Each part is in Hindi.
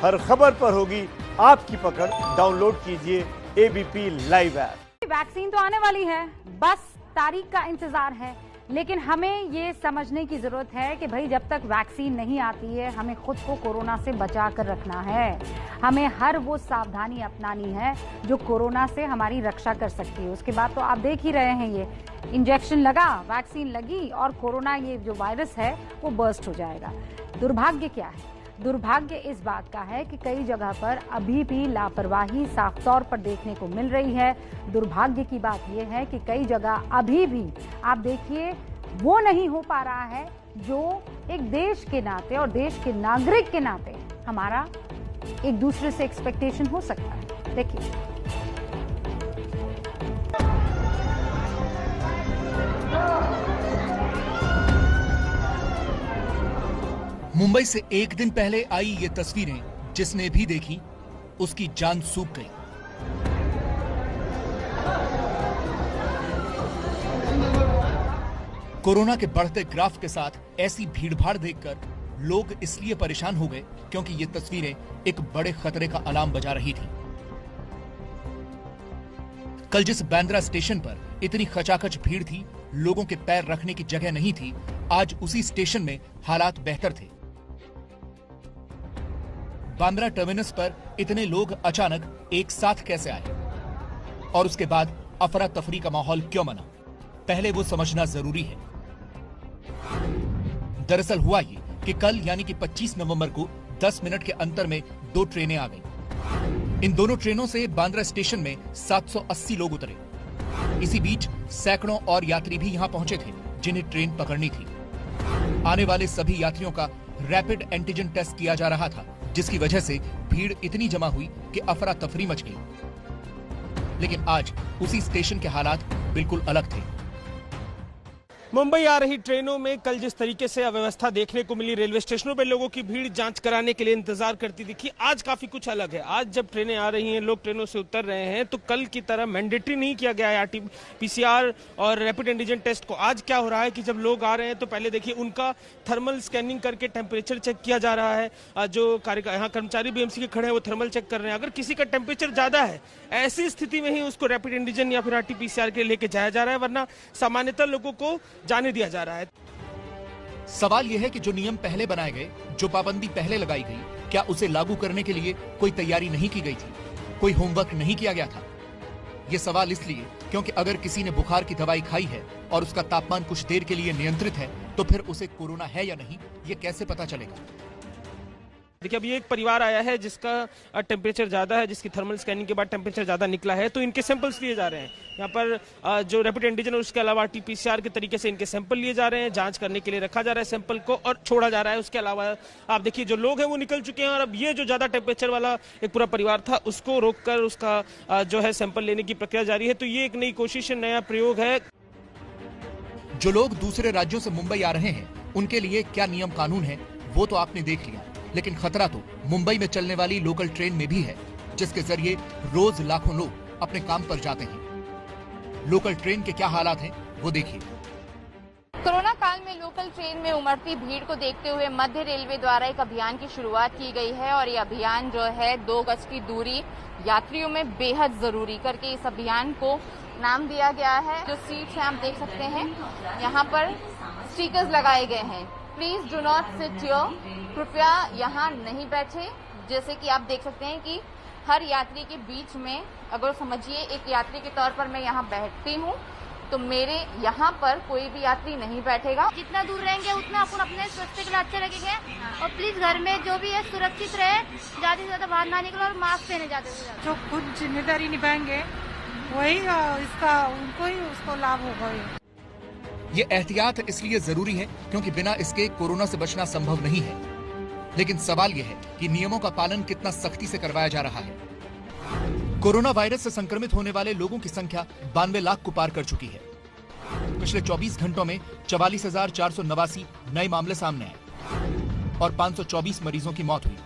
हर खबर पर होगी आपकी पकड़। डाउनलोड कीजिए एबीपी लाइव ऐप। वैक्सीन तो आने वाली है, बस तारीख का इंतजार है। लेकिन हमें ये समझने की जरूरत है कि भाई जब तक वैक्सीन नहीं आती है हमें खुद को कोरोना से बचा कर रखना है। हमें हर वो सावधानी अपनानी है जो कोरोना से हमारी रक्षा कर सकती है। उसके बाद तो आप देख ही रहे हैं, ये इंजेक्शन लगा, वैक्सीन लगी और कोरोना ये जो वायरस है वो बर्स्ट हो जाएगा। दुर्भाग्य क्या है? दुर्भाग्य इस बात का है कि कई जगह पर अभी भी लापरवाही साफ तौर पर देखने को मिल रही है। दुर्भाग्य की बात यह है कि कई जगह अभी भी आप देखिए वो नहीं हो पा रहा है जो एक देश के नाते और देश के नागरिक के नाते हमारा एक दूसरे से एक्सपेक्टेशन हो सकता है। देखिए, मुंबई से एक दिन पहले आई ये तस्वीरें जिसने भी देखी उसकी जान सूख गई। कोरोना के बढ़ते ग्राफ के साथ ऐसी भीड़भाड़ देखकर लोग इसलिए परेशान हो गए क्योंकि ये तस्वीरें एक बड़े खतरे का अलार्म बजा रही थी। कल जिस बांद्रा स्टेशन पर इतनी खचाखच भीड़ थी, लोगों के पैर रखने की जगह नहीं थी, आज उसी स्टेशन में हालात बेहतर थे। बांद्रा टर्मिनस पर इतने लोग अचानक एक साथ कैसे आए और उसके बाद अफरा तफरी का माहौल क्यों बना, पहले वो समझना जरूरी है। दरअसल हुआ ये कि कल यानी कि 25 नवंबर को 10 मिनट के अंतर में 2 ट्रेनें आ गईं। इन दोनों ट्रेनों से बांद्रा स्टेशन में 780 लोग उतरे। इसी बीच सैकड़ों और यात्री भी यहां पहुंचे थे जिन्हें ट्रेन पकड़नी थी। आने वाले सभी यात्रियों का रैपिड एंटीजन टेस्ट किया जा रहा था, जिसकी वजह से भीड़ इतनी जमा हुई कि अफरा तफरी मच गई। लेकिन आज उसी स्टेशन के हालात बिल्कुल अलग थे। मुंबई आ रही ट्रेनों में कल जिस तरीके से अव्यवस्था देखने को मिली, रेलवे स्टेशनों पर लोगों की भीड़ जांच कराने के लिए इंतजार करती दिखी, आज काफी कुछ अलग है। आज जब ट्रेनें आ रही हैं, लोग ट्रेनों से उतर रहे हैं, तो कल की तरह मैंडेटरी नहीं किया गया है आरटी-पीसीआर और रैपिड एंटीजन टेस्ट को। आज क्या हो रहा है कि जब लोग आ रहे हैं तो पहले देखिए उनका थर्मल स्कैनिंग करके टेम्परेचर चेक किया जा रहा है। जो यहाँ कर्मचारी बीएमसी के खड़े हैं वो थर्मल चेक कर रहे हैं। अगर किसी का टेम्परेचर ज्यादा है, ऐसी स्थिति में ही उसको रैपिड एंटीजन या फिर आरटी-पीसीआर के लेके जाया जा रहा है, वरना सामान्यतः लोगों को जाने दिया जा रहा है। सवाल यह है कि जो नियम पहले बनाए गए, जो पाबंदी पहले लगाई गई, क्या उसे लागू करने के लिए कोई तैयारी नहीं की गई थी, कोई होमवर्क नहीं किया गया था? यह सवाल इसलिए क्योंकि अगर किसी ने बुखार की दवाई खाई है और उसका तापमान कुछ देर के लिए नियंत्रित है, तो फिर उसे कोरोना है या नहीं, यह कैसे पता चलेगा? देखिए, अभी एक परिवार आया है जिसका टेम्परेचर ज़्यादा है, जिसकी थर्मल स्कैनिंग के बाद टेम्परेचर ज़्यादा निकला है, तो इनके सैंपल्स लिए जा रहे हैं। यहाँ पर जो रैपिड एंटीजन और उसके अलावा आरटी-पीसीआर के तरीके से इनके सैंपल लिए जा रहे हैं, जांच करने के लिए रखा जा रहा है सैंपल को और छोड़ा जा रहा है। उसके अलावा आप देखिए जो लोग हैं वो निकल चुके हैं और अब ये जो ज़्यादा टेम्परेचर वाला एक पूरा परिवार था उसको रोककर उसका जो है सैंपल लेने की प्रक्रिया जारी है। तो ये एक नई कोशिश है, नया प्रयोग है। जो लोग दूसरे राज्यों से मुंबई आ रहे हैं उनके लिए क्या नियम कानून है वो तो आपने देख लिया, लेकिन खतरा तो मुंबई में चलने वाली लोकल ट्रेन में भी है, जिसके जरिए रोज लाखों लोग अपने काम पर जाते हैं। लोकल ट्रेन के क्या हालात हैं वो देखिए। कोरोना काल में लोकल ट्रेन में उमड़ती भीड़ को देखते हुए मध्य रेलवे द्वारा एक अभियान की शुरुआत की गई है और ये अभियान जो है 2 गज की दूरी यात्रियों में बेहद जरूरी करके इस अभियान को नाम दिया गया है। जो सीट्स हैं आप देख सकते हैं, यहाँ पर स्टिकर्स लगाए गए हैं, please do not sit here, कृपया यहाँ नहीं बैठे। जैसे कि आप देख सकते हैं कि हर यात्री के बीच में, अगर समझिए एक यात्री के तौर पर मैं यहाँ बैठती हूँ तो मेरे यहाँ पर कोई भी यात्री नहीं बैठेगा। जितना दूर रहेंगे उतना अपन अपने स्वास्थ्य के लिए अच्छे रखेंगे और प्लीज घर में जो भी है सुरक्षित रहे, ज्यादा से ज्यादा बाहर ना निकलो और मास्क पहने ज्यादा से ज्यादा। जो खुद जिम्मेदारी निभाएंगे वही इसका उनको ही उसको लाभ होगा। ये एहतियात इसलिए जरूरी है क्योंकि बिना इसके कोरोना से बचना संभव नहीं है। लेकिन सवाल यह है कि नियमों का पालन कितना सख्ती से करवाया जा रहा है। कोरोना वायरस से संक्रमित होने वाले लोगों की संख्या 92 लाख को पार कर चुकी है। पिछले 24 घंटों में 44,489 नए मामले सामने आए और 524 मरीजों की मौत हुई।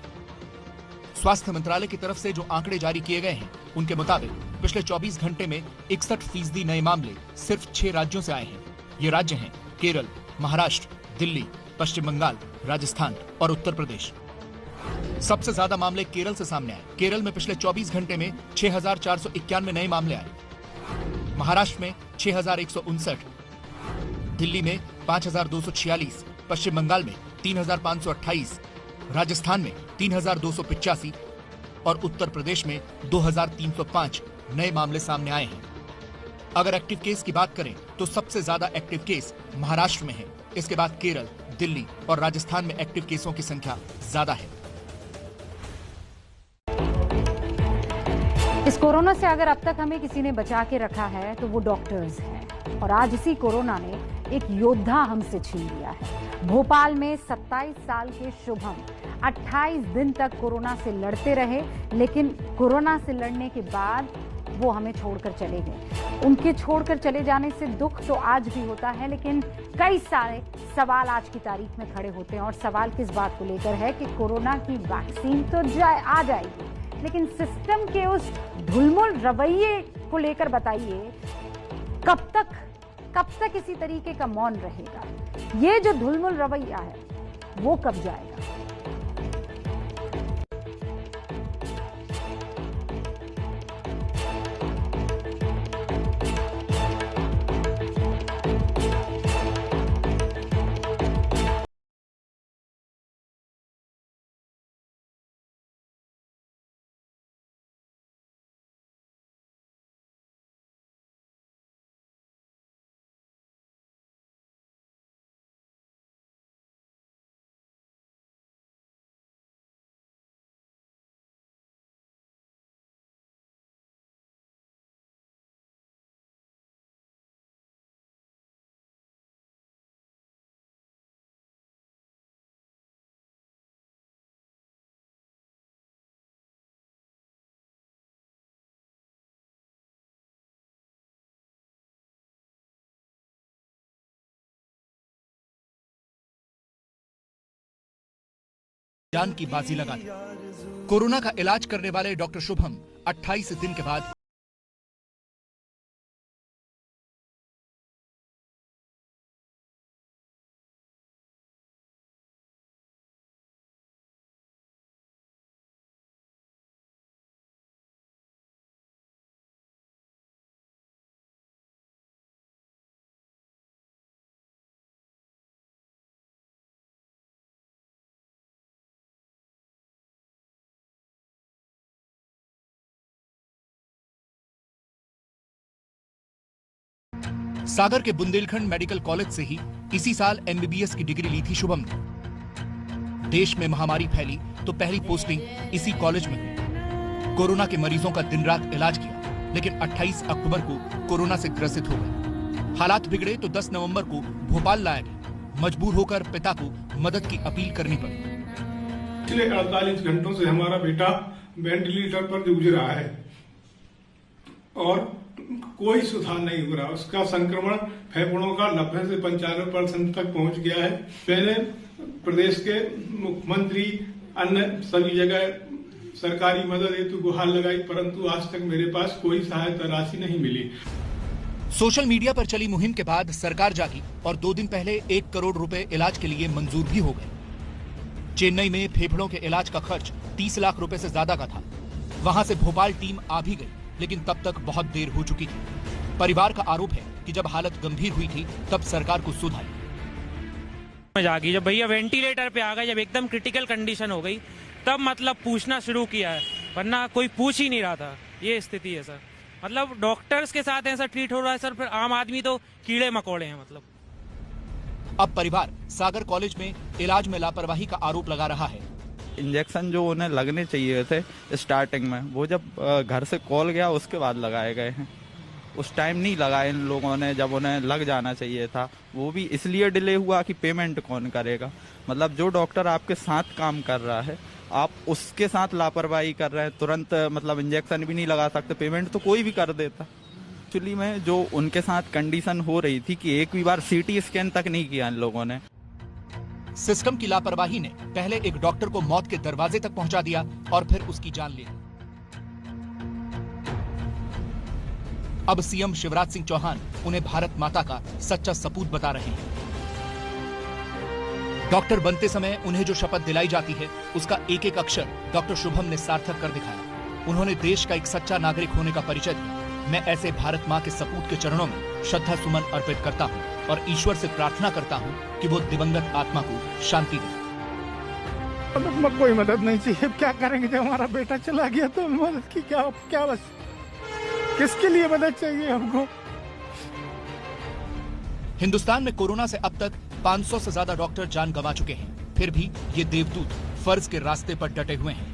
स्वास्थ्य मंत्रालय की तरफ से जो आंकड़े जारी किए गए हैं उनके मुताबिक पिछले 24 घंटे में 61% नए मामले सिर्फ 6 राज्यों से आए हैं। ये राज्य हैं केरल, महाराष्ट्र, दिल्ली, पश्चिम बंगाल, राजस्थान और उत्तर प्रदेश। सबसे ज्यादा मामले केरल से सामने आए। केरल में पिछले 24 घंटे में 6,491 नए मामले आए। महाराष्ट्र में 6,159, दिल्ली में 5,246, पश्चिम बंगाल में 3,528, राजस्थान में 3,285 और उत्तर प्रदेश में 2,305 नए मामले सामने आए हैं। अगर एक्टिव केस की बात करें तो सबसे ज्यादा एक्टिव केस महाराष्ट्र में है। इसके बाद केरल, दिल्ली और राजस्थान में एक्टिव केसों की संख्या ज्यादा है। इस कोरोना से अगर अब तक हमें किसी ने बचा के रखा है तो वो डॉक्टर्स हैं। और आज इसी कोरोना ने एक योद्धा हमसे छीन लिया है। भोपाल में 27 साल के शुभम 28 दिन तक कोरोना से लड़ते रहे, लेकिन कोरोना से लड़ने के बाद वो हमें छोड़कर चले गए। उनके छोड़कर चले जाने से दुख तो आज भी होता है, लेकिन कई सारे सवाल आज की तारीख में खड़े होते हैं। और सवाल किस बात को लेकर है कि कोरोना की वैक्सीन तो आ जाएगी, लेकिन सिस्टम के उस ढुलमुल रवैये को लेकर बताइए कब तक इसी तरीके का मौन रहेगा। ये जो ढुलमुल रवैया है वो कब जाएगा? जान की बाजी लगा दी। कोरोना का इलाज करने वाले डॉक्टर शुभम 28 दिन के बाद सागर के बुंदेलखंड मेडिकल कॉलेज से ही इसी साल एमबीबीएस की डिग्री ली थी शुभम ने। देश में महामारी फैली तो पहली पोस्टिंग इसी कॉलेज में हुई। कोरोना के मरीजों का दिन रात इलाज किया, लेकिन 28 अक्टूबर को कोरोना से ग्रसित हो गए। हालात बिगड़े तो 10 नवंबर को भोपाल लाया गया। मजबूर होकर पिता को मदद की अपील करनी पड़ी। पिछले 48 घंटों से हमारा बेटा वेंटिलेटर पर जूझ रहा है और कोई सुधार नहीं हो रहा। उसका संक्रमण फेफड़ों का 90 से 95% तक पहुंच गया है। पहले प्रदेश के मुख्यमंत्री अन्य सभी जगह सरकारी मदद हेतु गुहार लगाई, परंतु आज तक मेरे पास कोई सहायता राशि नहीं मिली। सोशल मीडिया पर चली मुहिम के बाद सरकार जागी और 2 दिन पहले 1 करोड़ रुपए इलाज के लिए मंजूर भी हो गए। चेन्नई में फेफड़ों के इलाज का खर्च 30 लाख रुपए से ज्यादा का था। वहां से भोपाल टीम आ भी गई, लेकिन तब तक बहुत देर हो चुकी थी। परिवार का आरोप है कि जब हालत गंभीर हुई थी तब सरकार को सुध आई। जागी जब भैया वेंटिलेटर पे आ गए, जब एकदम क्रिटिकल कंडीशन हो गई तब मतलब पूछना शुरू किया है, वरना कोई पूछ ही नहीं रहा था। ये स्थिति है सर, मतलब डॉक्टर्स के साथ ऐसा ट्रीट हो रहा है सर, फिर आम आदमी तो कीड़े मकोड़े हैं। मतलब अब परिवार सागर कॉलेज में इलाज में लापरवाही का आरोप लगा रहा है। इंजेक्शन जो उन्हें लगने चाहिए थे स्टार्टिंग में, वो जब घर से कॉल गया उसके बाद लगाए गए हैं। उस टाइम नहीं लगाए इन लोगों ने जब उन्हें लग जाना चाहिए था। वो भी इसलिए डिले हुआ कि पेमेंट कौन करेगा। मतलब जो डॉक्टर आपके साथ काम कर रहा है, आप उसके साथ लापरवाही कर रहे हैं। तुरंत मतलब इंजेक्शन भी नहीं लगा सकते, पेमेंट तो कोई भी कर देता। एक्चुअली में जो उनके साथ कंडीशन हो रही थी कि एक भी बार सीटी स्कैन तक नहीं किया इन लोगों ने। सिस्टम की लापरवाही ने पहले एक डॉक्टर को मौत के दरवाजे तक पहुंचा दिया और फिर उसकी जान ले ली। अब सीएम शिवराज सिंह चौहान उन्हें भारत माता का सच्चा सपूत बता रहे हैं। डॉक्टर बनते समय उन्हें जो शपथ दिलाई जाती है उसका एक एक अक्षर डॉक्टर शुभम ने सार्थक कर दिखाया। उन्होंने देश का एक सच्चा नागरिक होने का परिचय दिया। मैं ऐसे भारत माँ के सपूत के चरणों में श्रद्धा सुमन अर्पित करता हूँ और ईश्वर से प्रार्थना करता हूँ कि वो दिवंगत आत्मा को शांति दे। कोई मदद नहीं चाहिए, क्या करेंगे जब हमारा बेटा चला गया तो मदद की क्या बस किसके लिए मदद चाहिए हमको। हिंदुस्तान में कोरोना से अब तक 500 से ज्यादा डॉक्टर जान गंवा चुके हैं, फिर भी ये देवदूत फर्ज के रास्ते पर डटे हुए हैं।